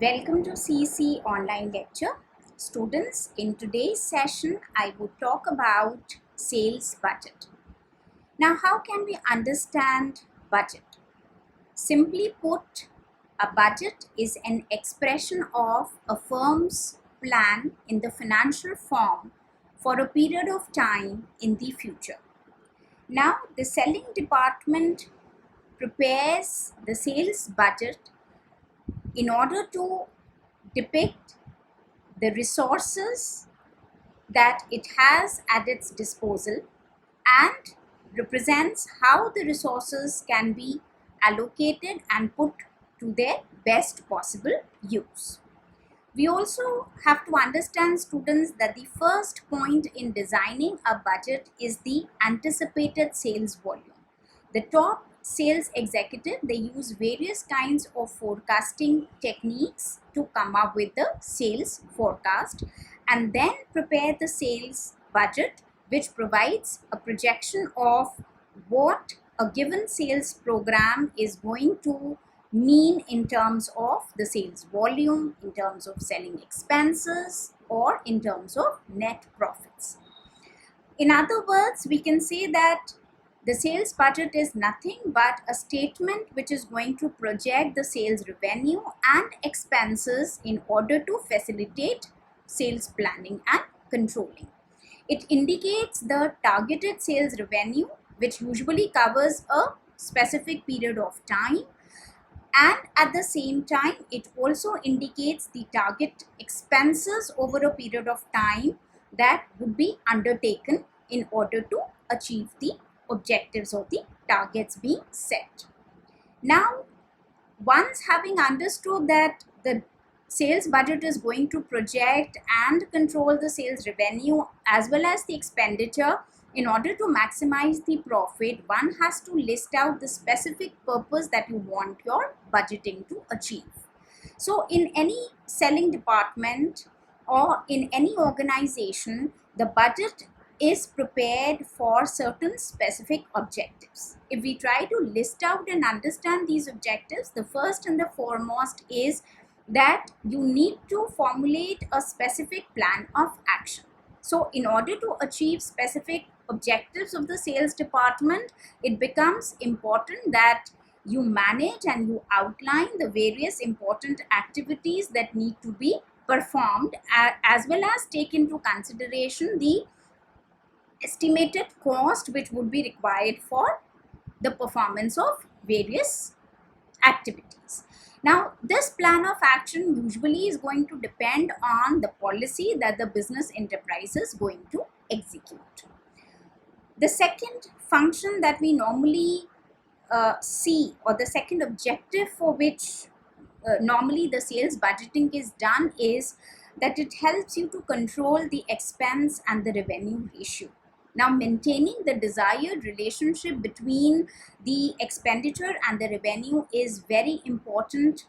Welcome to CEC online lecture. Students, in today's session, I would talk about sales budget. Now, how can we understand budget? Simply put, a budget is an expression of a firm's plan in the financial form for a period of time in the future. Now, the selling department prepares the sales budget in order to depict the resources that it has at its disposal and represents how the resources can be allocated and put to their best possible use. We also have to understand, students, that the first point in designing a budget is the anticipated sales volume. The top sales executive, they use various kinds of forecasting techniques to come up with the sales forecast and then prepare the sales budget, which provides a projection of what a given sales program is going to mean in terms of the sales volume, in terms of selling expenses, or in terms of net profits. In other words, we can say that the sales budget is nothing but a statement which is going to project the sales revenue and expenses in order to facilitate sales planning and controlling. It indicates the targeted sales revenue, which usually covers a specific period of time, and at the same time it also indicates the target expenses over a period of time that would be undertaken in order to achieve the objectives or the targets being set. Now, once having understood that the sales budget is going to project and control the sales revenue as well as the expenditure, in order to maximize the profit, one has to list out the specific purpose that you want your budgeting to achieve. So in any selling department or in any organization, the budget is prepared for certain specific objectives. If we try to list out and understand these objectives, the first and the foremost is that you need to formulate a specific plan of action. So in order to achieve specific objectives of the sales department, it becomes important that you manage and you outline the various important activities that need to be performed, as well as take into consideration the estimated cost which would be required for the performance of various activities. Now, this plan of action usually is going to depend on the policy that the business enterprise is going to execute. The second function that we normally see, or the second objective for which normally the sales budgeting is done, is that it helps you to control the expense and the revenue ratio. Now, maintaining the desired relationship between the expenditure and the revenue is very important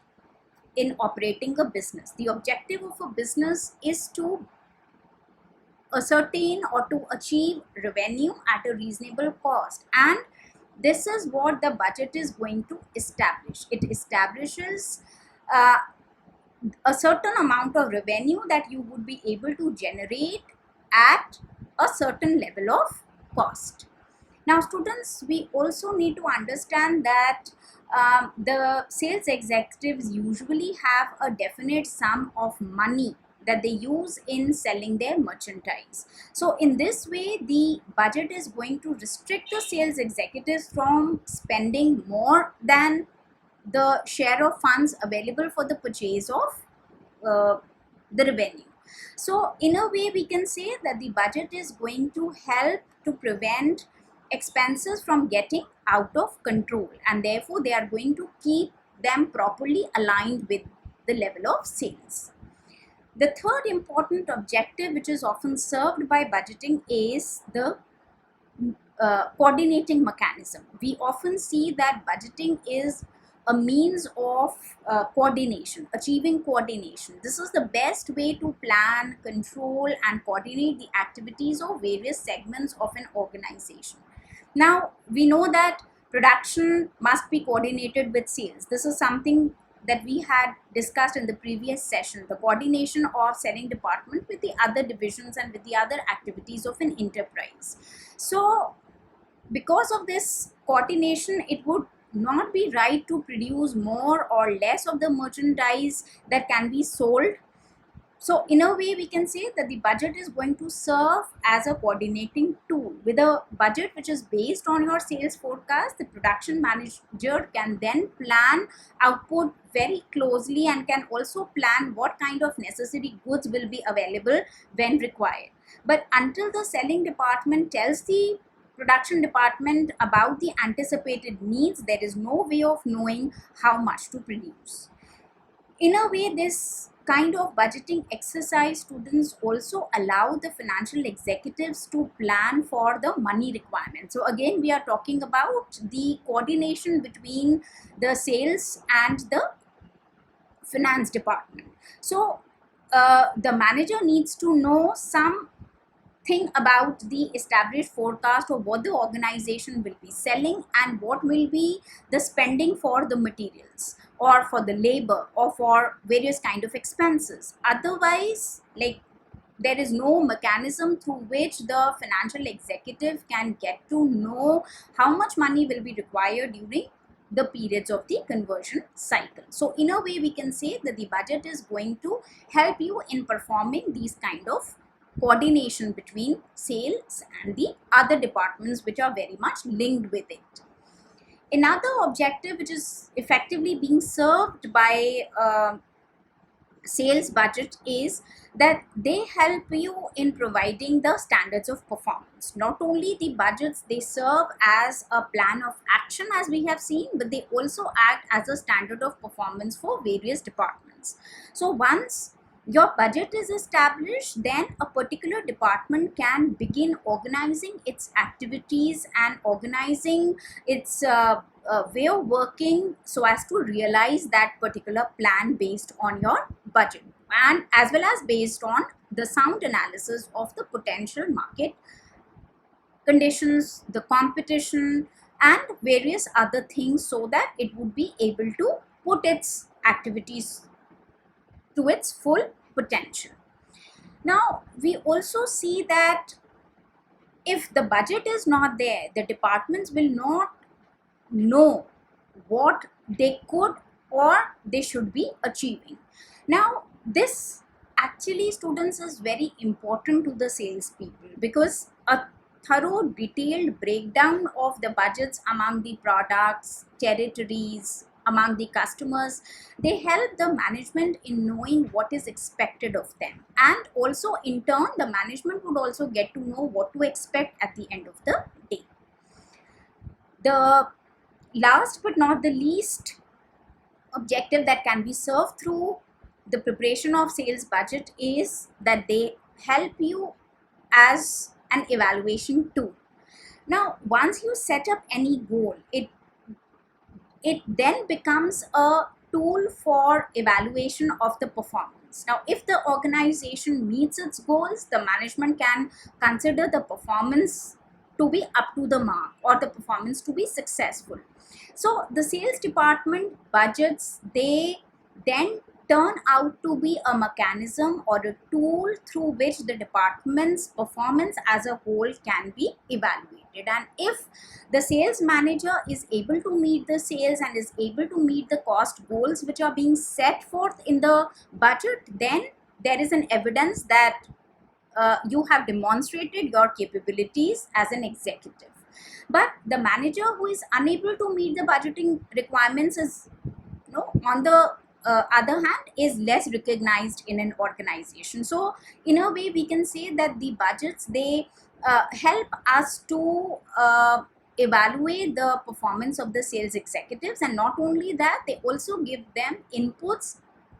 in operating a business. The objective of a business is to ascertain or to achieve revenue at a reasonable cost, and this is what the budget is going to establish. It establishes a certain amount of revenue that you would be able to generate at a certain level of cost. Now, students, we also need to understand that the sales executives usually have a definite sum of money that they use in selling their merchandise. So in this way, the budget is going to restrict the sales executives from spending more than the share of funds available for the purchase of the revenue. So in a way, we can say that the budget is going to help to prevent expenses from getting out of control, and therefore they are going to keep them properly aligned with the level of sales. The third important objective which is often served by budgeting is the coordinating mechanism. We often see that budgeting is a means of coordination, achieving coordination. This is the best way to plan, control, and coordinate the activities of various segments of an organization. Now, we know that production must be coordinated with sales. This is something that we had discussed in the previous session, the coordination of selling department with the other divisions and with the other activities of an enterprise. So because of this coordination, it would not be right to produce more or less of the merchandise that can be sold. So in a way, we can say that the budget is going to serve as a coordinating tool. With a budget which is based on your sales forecast, the production manager can then plan output very closely and can also plan what kind of necessary goods will be available when required. But until the selling department tells the production department about the anticipated needs, there is no way of knowing how much to produce. In a way, this kind of budgeting exercise, students, also allow the financial executives to plan for the money requirements. So again, we are talking about the coordination between the sales and the finance department. So the manager needs to know some thing about the established forecast of what the organization will be selling and what will be the spending for the materials or for the labor or for various kind of expenses. Otherwise, like, there is no mechanism through which the financial executive can get to know how much money will be required during the periods of the conversion cycle. So in a way, we can say that the budget is going to help you in performing these kind of coordination between sales and the other departments which are very much linked with it. Another objective which is effectively being served by sales budget is that they help you in providing the standards of performance. Not only the budgets, they serve as a plan of action as we have seen, but they also act as a standard of performance for various departments. So once your budget is established, then a particular department can begin organizing its activities and organizing its way of working so as to realize that particular plan based on your budget, and as well as based on the sound analysis of the potential market conditions, the competition, and various other things, so that it would be able to put its activities to its full potential. Now, we also see that if the budget is not there, the departments will not know what they could or they should be achieving. Now, this actually, students, is very important to the salespeople, because a thorough detailed breakdown of the budgets among the products, territories, among the customers, they help the management in knowing what is expected of them, and also in turn the management would also get to know what to expect at the end of the day. The last but not the least objective that can be served through the preparation of sales budget is that they help you as an evaluation tool. Now, once you set up any goal, it then becomes a tool for evaluation of the performance. Now, if the organization meets its goals, the management can consider the performance to be up to the mark or the performance to be successful. So the sales department budgets, they then turn out to be a mechanism or a tool through which the department's performance as a whole can be evaluated. And if the sales manager is able to meet the sales and is able to meet the cost goals which are being set forth in the budget, then there is an evidence that you have demonstrated your capabilities as an executive. But the manager who is unable to meet the budgeting requirements is, on the other hand, is less recognized in an organization. So in a way, we can say that the budgets, they help us to evaluate the performance of the sales executives, and not only that, they also give them inputs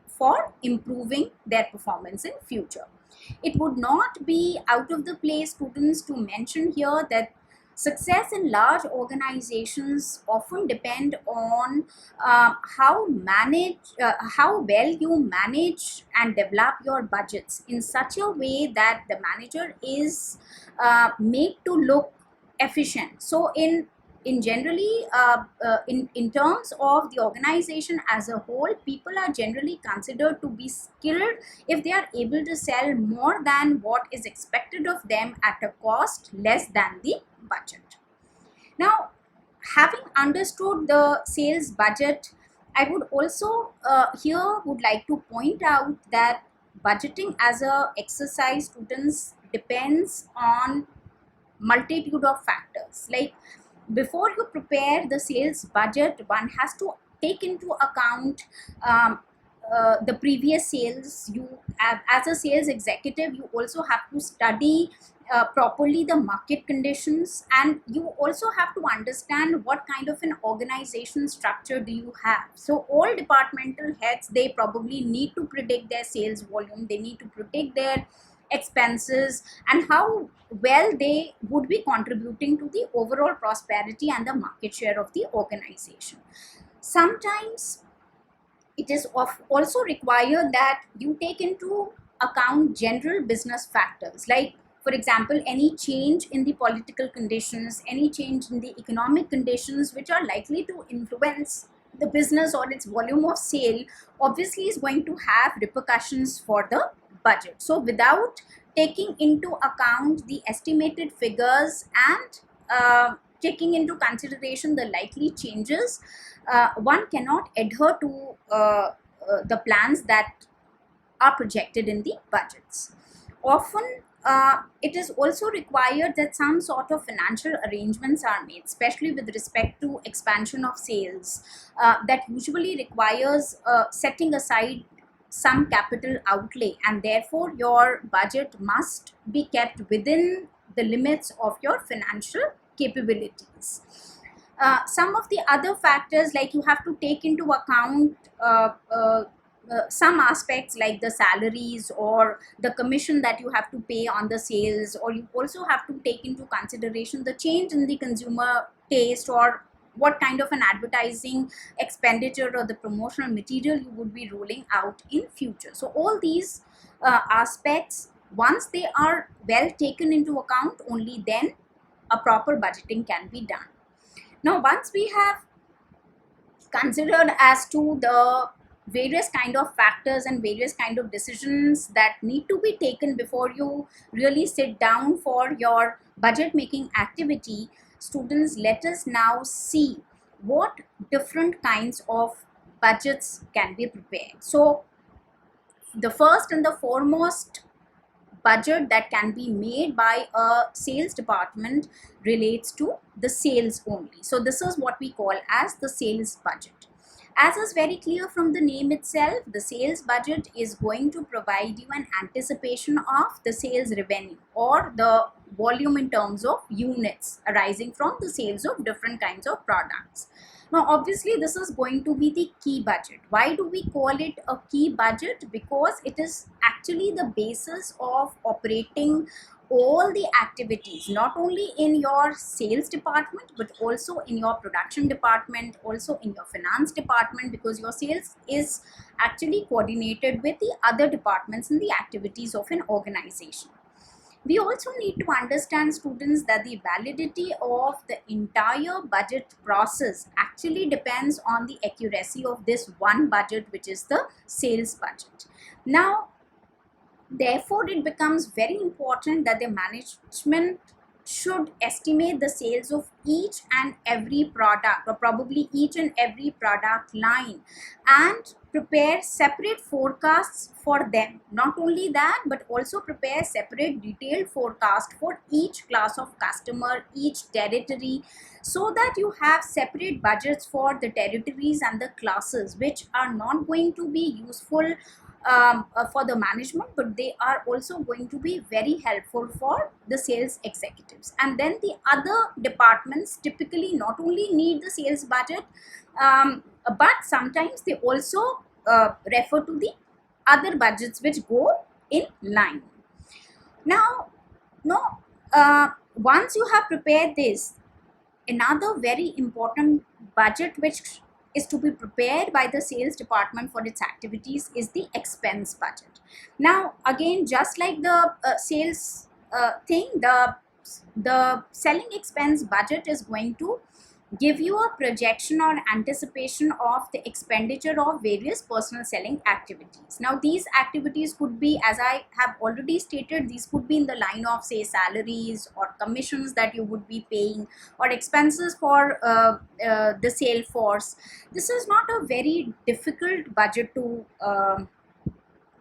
for improving their performance in future. It would not be out of the place, students, to mention here that success in large organizations often depend on how well you manage and develop your budgets in such a way that the manager is made to look efficient. So in in generally in terms of the organization as a whole, people are generally considered to be skilled if they are able to sell more than what is expected of them at a cost less than the budget. Now, having understood the sales budget, I would also here would like to point out that budgeting as a exercise, students, depends on multitude of factors. Like, before you prepare the sales budget, one has to take into account the previous sales. You have, as a sales executive, you also have to study properly the market conditions, and you also have to understand what kind of an organization structure do you have. So all departmental heads, they probably need to predict their sales volume, they need to predict their expenses, and how well they would be contributing to the overall prosperity and the market share of the organization. Sometimes it is also required that you take into account general business factors, like, for example, any change in the political conditions, any change in the economic conditions which are likely to influence the business or its volume of sale, obviously is going to have repercussions for the budget. So without taking into account the estimated figures and taking into consideration the likely changes, one cannot adhere to the plans that are projected in the budgets. Often it is also required that some sort of financial arrangements are made, especially with respect to expansion of sales, that usually requires setting aside some capital outlay, and therefore your budget must be kept within the limits of your financial capabilities. Some of the other factors, like, you have to take into account some aspects like the salaries or the commission that you have to pay on the sales, or you also have to take into consideration the change in the consumer taste, or what kind of an advertising expenditure or the promotional material you would be rolling out in future. So all these aspects, once they are well taken into account, only then a proper budgeting can be done. Now, once we have considered as to the various kind of factors and various kind of decisions that need to be taken before you really sit down for your budget making activity, students, let us now see what different kinds of budgets can be prepared. So the first and the foremost budget that can be made by a sales department relates to the sales only. So this is what we call as the sales budget. As is very clear from the name itself, the sales budget is going to provide you an anticipation of the sales revenue, or the volume in terms of units arising from the sales of different kinds of products. Now, obviously, this is going to be the key budget. Why do we call it a key budget? Because it is actually the basis of operating all the activities, not only in your sales department, but also in your production department, also in your finance department, because your sales is actually coordinated with the other departments in the activities of an organization. We also need to understand, students, that the validity of the entire budget process actually depends on the accuracy of this one budget, which is the sales budget. Now, therefore, it becomes very important that the management should estimate the sales of each and every product, or probably each and every product line, and prepare separate forecasts for them. Not only that, but also prepare separate detailed forecast for each class of customer, each territory, so that you have separate budgets for the territories and the classes, which are not going to be useful for the management, but they are also going to be very helpful for the sales executives. And then the other departments typically not only need the sales budget, but sometimes they also refer to the other budgets which go in line. Now, once you have prepared this, another very important budget which is to be prepared by the sales department for its activities is the expense budget. Now, again, just like the sales thing, the selling expense budget is going to give you a projection or anticipation of the expenditure of various personal selling activities. Now, these activities could be, as I have already stated, these could be in the line of, say, salaries or commissions that you would be paying, or expenses for the sale force. This is not a very difficult budget to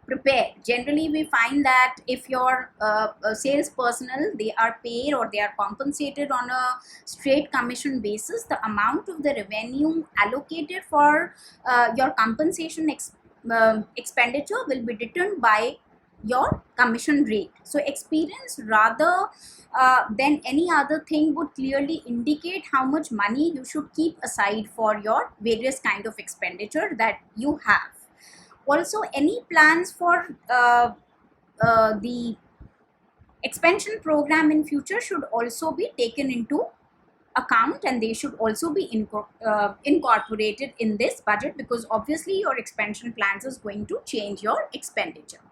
prepare. Generally, we find that if your sales personnel, they are paid or they are compensated on a straight commission basis, the amount of the revenue allocated for your compensation expenditure will be determined by your commission rate. So experience, rather than any other thing, would clearly indicate how much money you should keep aside for your various kind of expenditure that you have. Also, any plans for the expansion program in future should also be taken into account, and they should also be incorporated in this budget, because obviously your expansion plans is going to change your expenditure.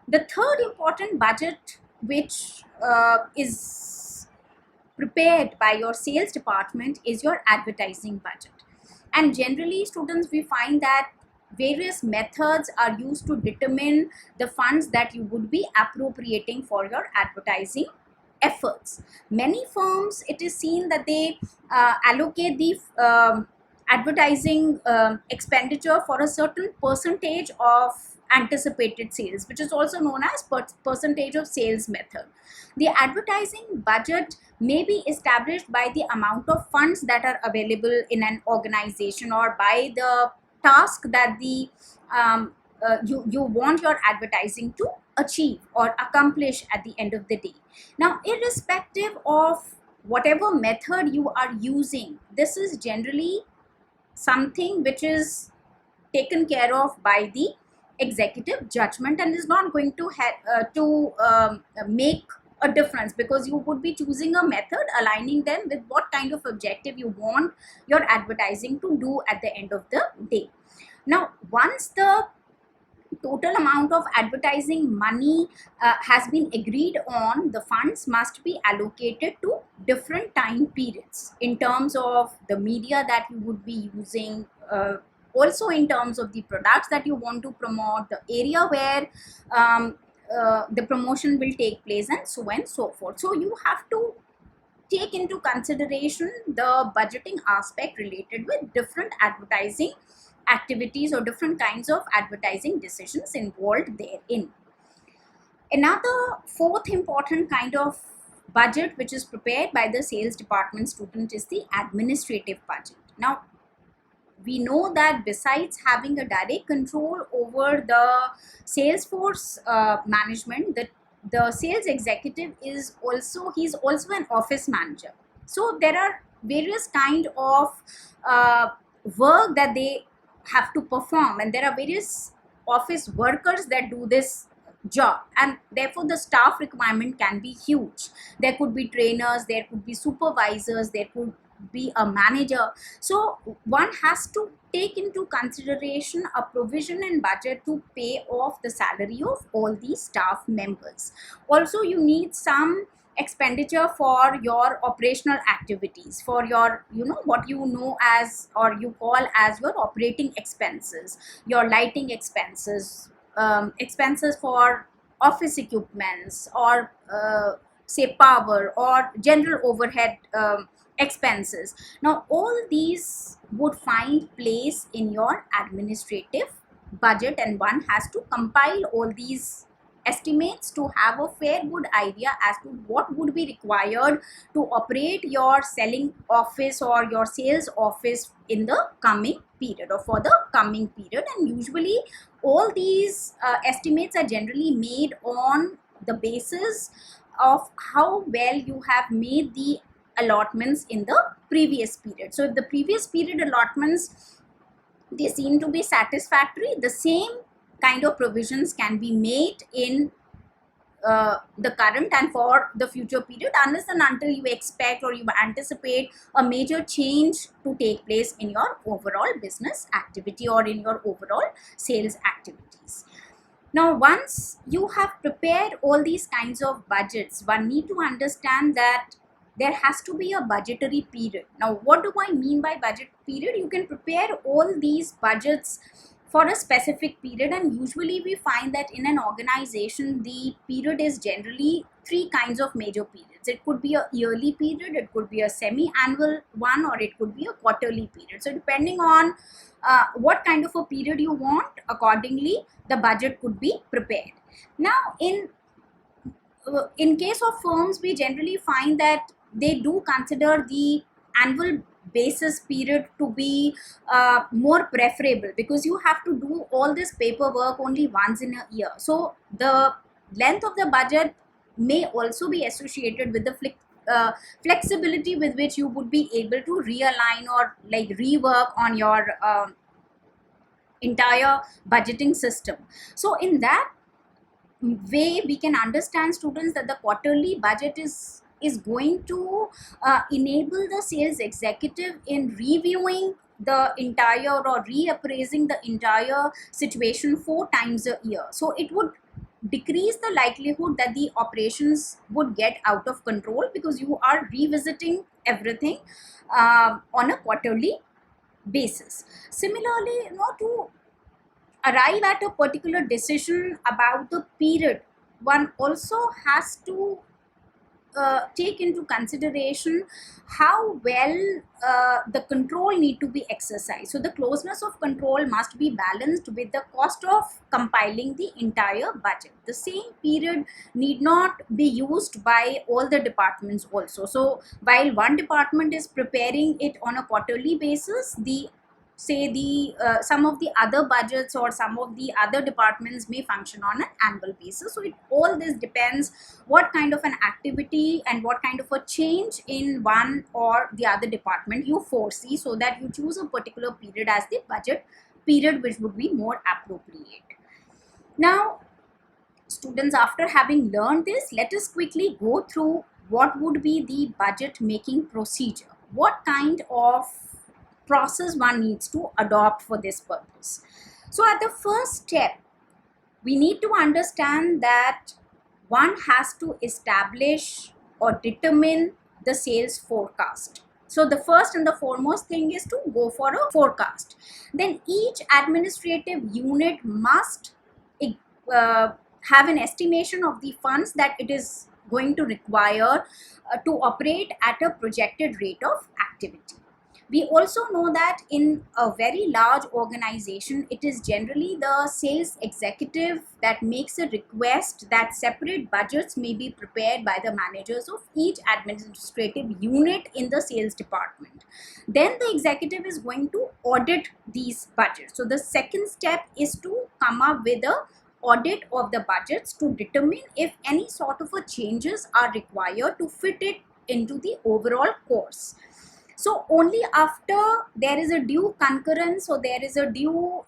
The third important budget which is prepared by your sales department is your advertising budget. And generally, students, we find that various methods are used to determine the funds that you would be appropriating for your advertising efforts. Many firms, it is seen that they allocate the advertising expenditure for a certain percentage of anticipated sales, which is also known as percentage of sales method. The advertising budget may be established by the amount of funds that are available in an organization, or by the task that the you want your advertising to achieve or accomplish at the end of the day. Now, irrespective of whatever method you are using, this is generally something which is taken care of by the executive judgment, and is not going to make a difference, because you would be choosing a method aligning them with what kind of objective you want your advertising to do at the end of the day. Now, once the total amount of advertising money has been agreed on, the funds must be allocated to different time periods in terms of the media that you would be using, also in terms of the products that you want to promote, the area where the promotion will take place, and so on and so forth. So you have to take into consideration the budgeting aspect related with different advertising activities or different kinds of advertising decisions involved therein. Another fourth important kind of budget which is prepared by the sales department student is the administrative budget. Now, we know that besides having a direct control over the sales force management, the sales executive is also, he's also an office manager. So there are various kind of work that they have to perform, and there are various office workers that do this job, and therefore the staff requirement can be huge. There could be trainers, there could be supervisors, there could be a manager. So one has to take into consideration a provision in budget to pay off the salary of all these staff members. Also, you need some expenditure for your operational activities, for your, what you know as, or you call as, your operating expenses, your lighting expenses, expenses for office equipments, or say power or general overhead expenses. Now, all these would find place in your administrative budget, and one has to compile all these estimates to have a fair good idea as to what would be required to operate your selling office or your sales office in the coming period, or for the coming period. And usually all these estimates are generally made on the basis of how well you have made the allotments in the previous period. So if the previous period allotments, they seem to be satisfactory, the same kind of provisions can be made in the current and for the future period, unless and until you expect or you anticipate a major change to take place in your overall business activity or in your overall sales activities. Now, once you have prepared all these kinds of budgets, one need to understand that there has to be a budgetary period. Now, what do I mean by budget period? You can prepare all these budgets for a specific period, and usually we find that in an organization the period is generally three kinds of major periods. It could be a yearly period, it could be a semi-annual one, or it could be a quarterly period. So depending on what kind of a period you want, accordingly the budget could be prepared. Now in case of firms, we generally find that they do consider the annual basis period to be more preferable, because you have to do all this paperwork only once in a year. So the length of the budget may also be associated with the flexibility with which you would be able to realign or like rework on your entire budgeting system. So in that way, we can understand, students, that the quarterly budget is going to enable the sales executive in reviewing the entire or reappraising the entire situation 4 times a year. So it would decrease the likelihood that the operations would get out of control, because you are revisiting everything on a quarterly basis. Similarly, to arrive at a particular decision about the period, one also has to take into consideration how well the control need to be exercised. So the closeness of control must be balanced with the cost of compiling the entire budget. The same period need not be used by all the departments also. So while one department is preparing it on a quarterly basis, some of the other budgets or some of the other departments may function on an annual basis. So all this depends what kind of an activity and what kind of a change in one or the other department you foresee, so that you choose a particular period as the budget period which would be more appropriate. Now, students, after having learned this, let us quickly go through what would be the budget making procedure. What kind of process one needs to adopt for this purpose. So at the first step, we need to understand that one has to establish or determine the sales forecast. So the first and the foremost thing is to go for a forecast. Then each administrative unit must have an estimation of the funds that it is going to require to operate at a projected rate of activity. We also know that in a very large organization, it is generally the sales executive that makes a request that separate budgets may be prepared by the managers of each administrative unit in the sales department. Then the executive is going to audit these budgets. So the second step is to come up with a audit of the budgets to determine if any sort of a changes are required to fit it into the overall course. So only after there is a due concurrence, or there is a due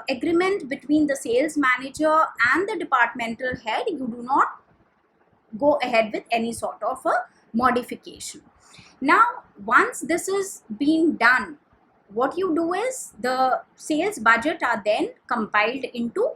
agreement between the sales manager and the departmental head, you do not go ahead with any sort of a modification. Now, once this is being done, what you do is the sales budget are then compiled into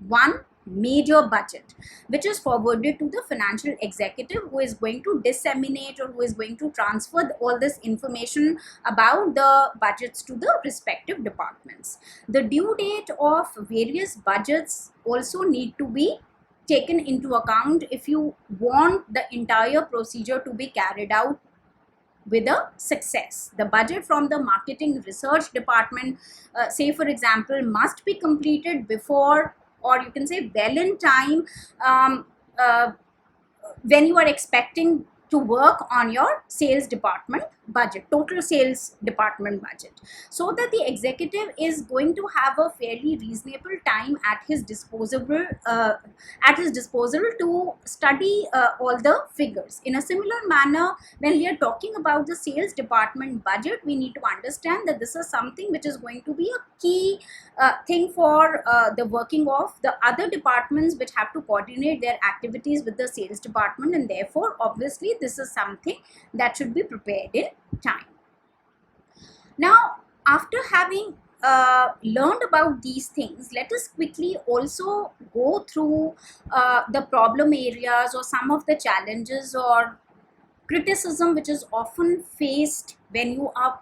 one major budget, which is forwarded to the financial executive, who is going to disseminate or who is going to transfer all this information about the budgets to the respective departments. The due date of various budgets also need to be taken into account if you want the entire procedure to be carried out with a success. The budget from the marketing research department, say for example, must be completed before, or you can say well in time, when you are expecting to work on your sales department budget, total sales department budget, so that the executive is going to have a fairly reasonable time at his disposal to study all the figures. In a similar manner, when we are talking about the sales department budget, we need to understand that this is something which is going to be a key thing for the working of the other departments, which have to coordinate their activities with the sales department, and therefore obviously this is something that should be prepared in time. Now, after having learned about these things, let us quickly also go through the problem areas or some of the challenges or criticism which is often faced when you are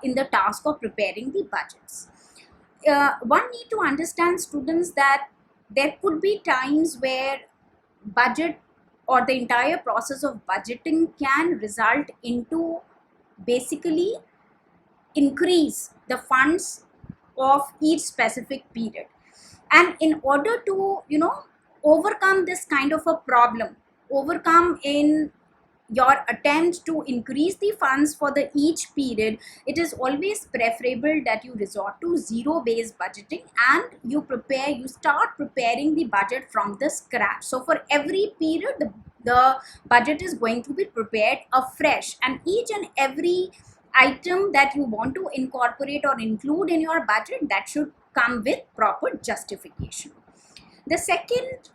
in the task of preparing the budgets. One need to understand, students, that there could be times where budget or the entire process of budgeting can result into basically increase the funds of each specific period. And in order to overcome this kind of a problem, overcome in your attempt to increase the funds for the each period, it is always preferable that you resort to zero based budgeting, and you start preparing the budget from the scratch. So for every period, the budget is going to be prepared afresh, and each and every item that you want to incorporate or include in your budget, that should come with proper justification. The second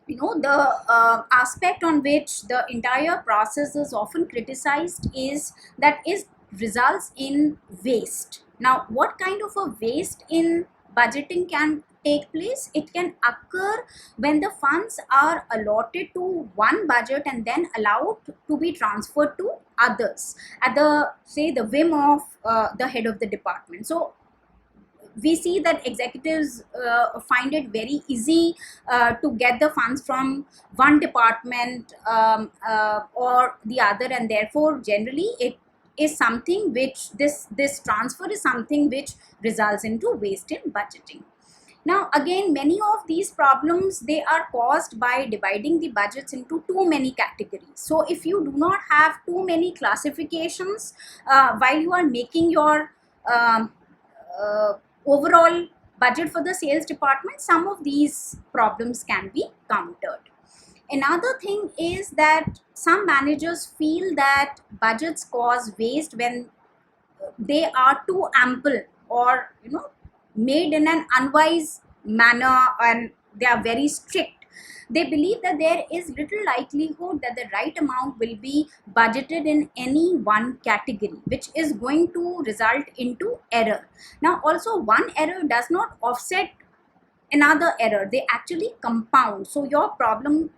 the aspect on which the entire process is often criticized is that is results in waste. Now, what kind of a waste in budgeting can take place? It can occur when the funds are allotted to one budget and then allowed to be transferred to others at the whim of the head of the department. So we see that executives find it very easy to get the funds from one department or the other, and therefore generally it is something which this transfer is something which results into waste in budgeting. Now again, many of these problems, they are caused by dividing the budgets into too many categories. So if you do not have too many classifications while you are making your overall budget for the sales department, some of these problems can be countered. Another thing is that some managers feel that budgets cause waste when they are too ample or made in an unwise manner, and they are very strict. They believe that there is little likelihood that the right amount will be budgeted in any one category, which is going to result into error. Now also, one error does not offset another error, they actually compound, so your problem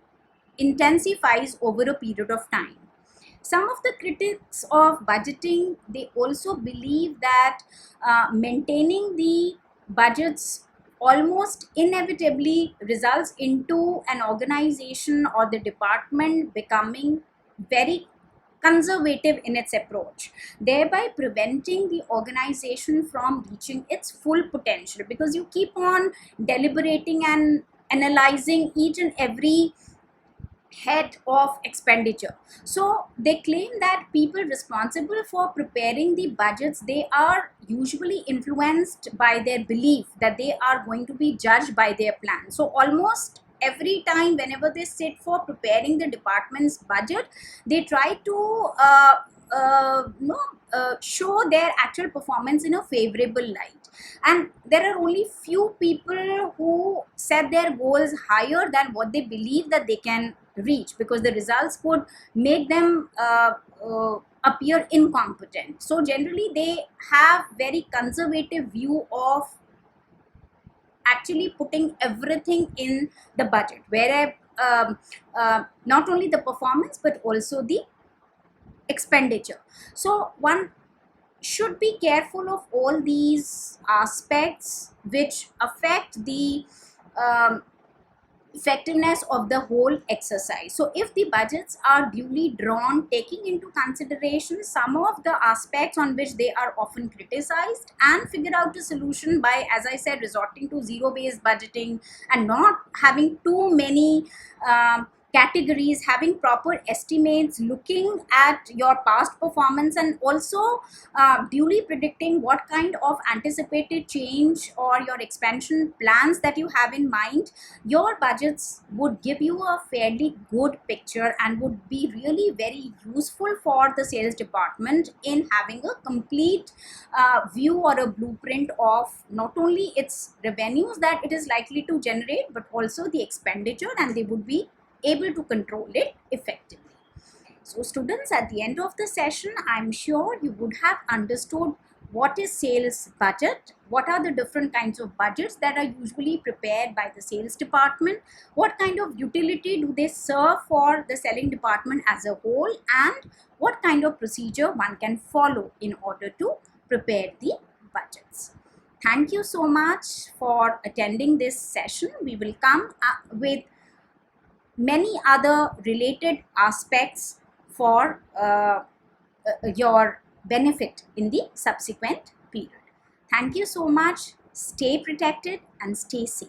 intensifies over a period of time. Some of the critics of budgeting, they also believe that maintaining the budgets almost inevitably results into an organization or the department becoming very conservative in its approach, thereby preventing the organization from reaching its full potential, because you keep on deliberating and analyzing each and every head of expenditure. So they claim that people responsible for preparing the budgets, they are usually influenced by their belief that they are going to be judged by their plan. So almost every time whenever they sit for preparing the department's budget, they try to show their actual performance in a favorable light, and there are only few people who set their goals higher than what they believe that they can reach, because the results could make them appear incompetent. So generally they have very conservative view of actually putting everything in the budget, where not only the performance but also the expenditure. So one should be careful of all these aspects which affect the effectiveness of the whole exercise. So if the budgets are duly drawn, taking into consideration some of the aspects on which they are often criticized, and figure out a solution by, as I said, resorting to zero based budgeting and not having too many categories, having proper estimates, looking at your past performance, and also duly predicting what kind of anticipated change or your expansion plans that you have in mind, your budgets would give you a fairly good picture and would be really very useful for the sales department in having a complete view or a blueprint of not only its revenues that it is likely to generate, but also the expenditure, and they would be able to control it effectively. So students, at the end of the session, I'm sure you would have understood what is sales budget, what are the different kinds of budgets that are usually prepared by the sales department, what kind of utility do they serve for the selling department as a whole, and what kind of procedure one can follow in order to prepare the budgets. Thank you so much for attending this session. We will come up with many other related aspects for your benefit in the subsequent period. Thank you so much. Stay protected and stay safe.